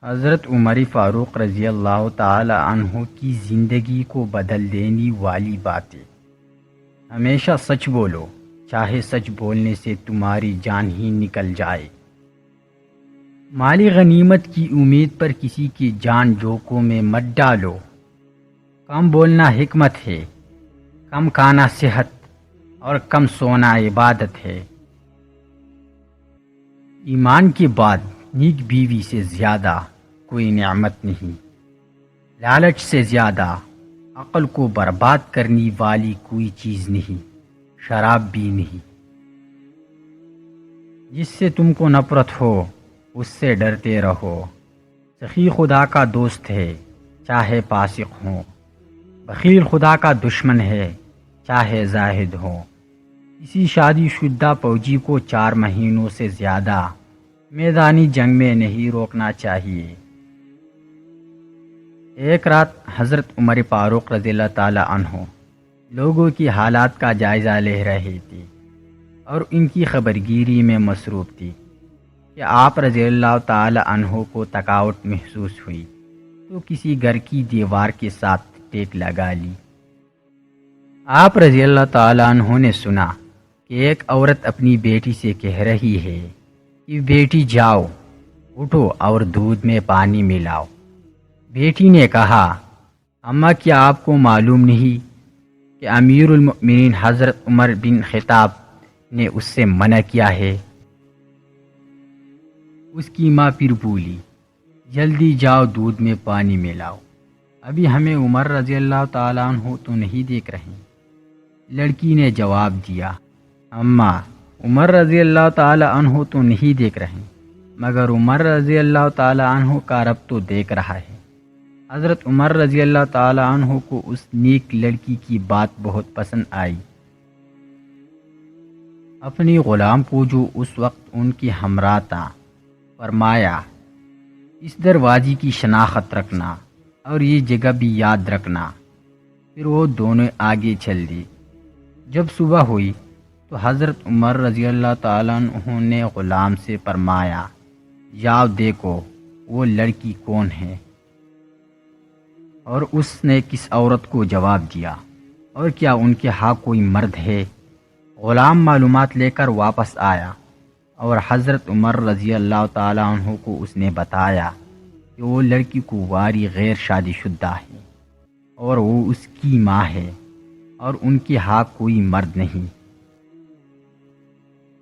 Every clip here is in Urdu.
حضرت عمر فاروق رضی اللہ تعالی عنہ کی زندگی کو بدل دینے والی باتیں۔ ہمیشہ سچ بولو، چاہے سچ بولنے سے تمہاری جان ہی نکل جائے۔ مالی غنیمت کی امید پر کسی کی جان جوکوں میں مت ڈالو۔ کم بولنا حکمت ہے، کم کھانا صحت اور کم سونا عبادت ہے۔ ایمان کے بعد نیک بیوی سے زیادہ کوئی نعمت نہیں، لالچ سے زیادہ عقل کو برباد کرنے والی کوئی چیز نہیں، شراب بھی نہیں۔ جس سے تم کو نفرت ہو اس سے ڈرتے رہو۔ سخی خدا کا دوست ہے چاہے فاسق ہو، بخیل خدا کا دشمن ہے چاہے زاہد ہو۔ کسی شادی شدہ فوجی کو 4 مہینوں سے زیادہ میدانی جنگ میں نہیں روکنا چاہیے۔ ایک رات حضرت عمر فاروق رضی اللہ تعالی عنہ لوگوں کی حالات کا جائزہ لے رہے تھے اور ان کی خبرگیری میں مصروف تھی کہ آپ رضی اللہ تعالی عنہ کو تھکاوٹ محسوس ہوئی تو کسی گھر کی دیوار کے ساتھ ٹیک لگا لی۔ آپ رضی اللہ تعالی عنہ نے سنا کہ ایک عورت اپنی بیٹی سے کہہ رہی ہے کہ بیٹی جاؤ، اٹھو اور دودھ میں پانی ملاؤ۔ بیٹی نے کہا، اماں کیا آپ کو معلوم نہیں کہ امیر المؤمنین حضرت عمر بن خطاب نے اس سے منع کیا ہے؟ اس کی ماں پھر بولی، جلدی جاؤ دودھ میں پانی ملاؤ، ابھی ہمیں عمر رضی اللہ تعالیٰ عنہ تو نہیں دیکھ رہے۔ لڑکی نے جواب دیا، اماں عمر رضی اللہ تعالیٰ عنہ تو نہیں دیکھ رہے، مگر عمر رضی اللہ تعالیٰ عنہ کا رب تو دیکھ رہا ہے۔ حضرت عمر رضی اللہ تعالیٰ عنہ کو اس نیک لڑکی کی بات بہت پسند آئی۔ اپنی غلام کو جو اس وقت ان کی ہمراہ تھا فرمایا، اس دروازے کی شناخت رکھنا اور یہ جگہ بھی یاد رکھنا۔ پھر وہ دونوں آگے چل دی۔ جب صبح ہوئی تو حضرت عمر رضی اللہ تعالیٰ عنہ نے غلام سے فرمایا، جاؤ دیکھو وہ لڑکی کون ہے۔ اور اس نے کس عورت کو جواب دیا، اور کیا ان کے ہاں کوئی مرد ہے؟ غلام معلومات لے کر واپس آیا اور حضرت عمر رضی اللہ تعالیٰ عنہ کو اس نے بتایا کہ وہ لڑکی کنواری غیر شادی شدہ ہے اور وہ اس کی ماں ہے اور ان کے ہاں کوئی مرد نہیں۔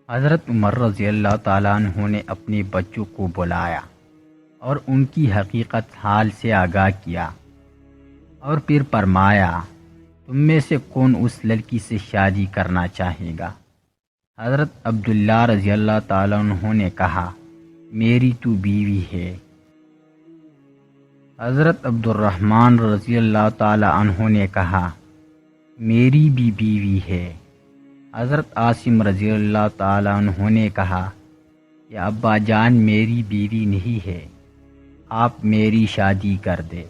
حضرت عمر رضی اللہ تعالیٰ عنہ نے اپنے بچوں کو بلایا اور ان کی حقیقت حال سے آگاہ کیا اور پھر فرمایا، تم میں سے کون اس لڑکی سے شادی کرنا چاہے گا؟ حضرت عبداللہ رضی اللہ تعالیٰ عنہ نے کہا، میری تو بیوی ہے۔ حضرت عبد الرحمن رضی اللہ تعالیٰ عنہ نے کہا، میری بھی بیوی ہے۔ حضرت عاصم رضی اللہ تعالیٰ عنہ نے کہا کہ ابا جان میری بیوی نہیں ہے، آپ میری شادی کر دے۔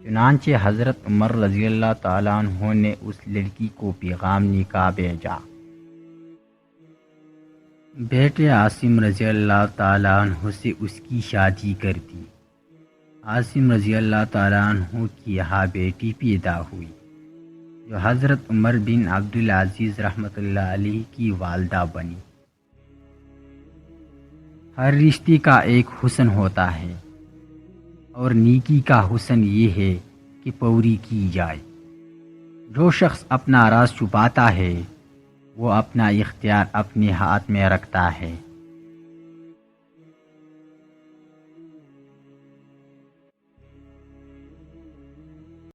چنانچہ حضرت عمر رضی اللہ تعالیٰ عنہ نے اس لڑکی کو پیغام نکاح بھیجا۔ بیٹے عاصم رضی اللہ تعالیٰ عنہ سے اس کی شادی کر دی۔ عاصم رضی اللہ تعالیٰ عنہ کی یہاں بیٹی پیدا ہوئی جو حضرت عمر بن عبدالعزیز رحمۃ اللہ علیہ کی والدہ بنی۔ ہر رشتے کا ایک حسن ہوتا ہے اور نیکی کا حسن یہ ہے کہ پوری کی جائے۔ جو شخص اپنا راز چھپاتا ہے وہ اپنا اختیار اپنے ہاتھ میں رکھتا ہے۔